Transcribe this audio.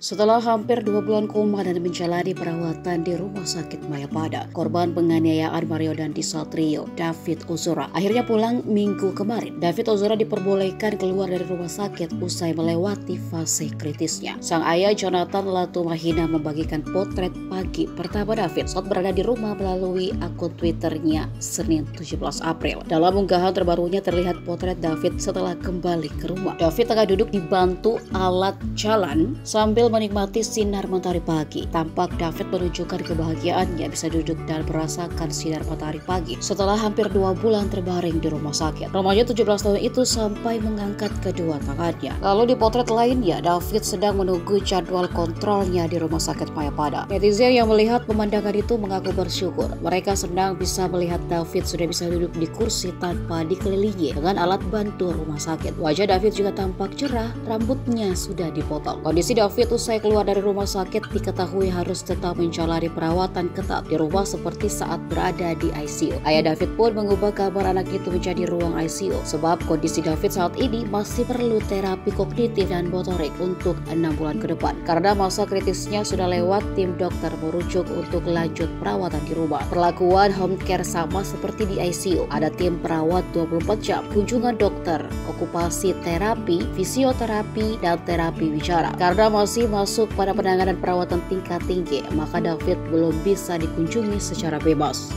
Setelah hampir 2 bulan koma dan menjalani perawatan di Rumah Sakit Mayapada, korban penganiayaan Mario Dandi Satrio, David Ozora, akhirnya pulang Minggu kemarin. David Ozora diperbolehkan keluar dari rumah sakit usai melewati fase kritisnya. Sang ayah Jonathan Latumahina membagikan potret pagi pertama David saat berada di rumah melalui akun Twitternya Senin 17 April. Dalam unggahan terbarunya terlihat potret David setelah kembali ke rumah. David tengah duduk dibantu alat jalan sambil menikmati sinar matahari pagi. Tampak David menunjukkan kebahagiaannya bisa duduk dan merasakan sinar matahari pagi setelah hampir 2 bulan terbaring di rumah sakit. Remaja 17 tahun itu sampai mengangkat kedua tangannya. Lalu di potret lainnya, David sedang menunggu jadwal kontrolnya di Rumah Sakit Mayapada. Netizen yang melihat pemandangan itu mengaku bersyukur. Mereka senang bisa melihat David sudah bisa duduk di kursi tanpa dikelilingi dengan alat bantu rumah sakit. Wajah David juga tampak cerah, rambutnya sudah dipotong. Kondisi David usai keluar dari rumah sakit diketahui harus tetap menjalani perawatan ketat di rumah seperti saat berada di ICU. Ayah David pun mengubah kamar anak itu menjadi ruang ICU sebab kondisi David saat ini masih perlu terapi kognitif dan motorik untuk 6 bulan ke depan. Karena masa kritisnya sudah lewat, tim dokter merujuk untuk lanjut perawatan di rumah. Perlakuan home care sama seperti di ICU. Ada tim perawat 24 jam, kunjungan dokter, okupasi terapi, fisioterapi, dan terapi bicara. Karena masih masuk pada penanganan perawatan tingkat tinggi, maka David belum bisa dikunjungi secara bebas.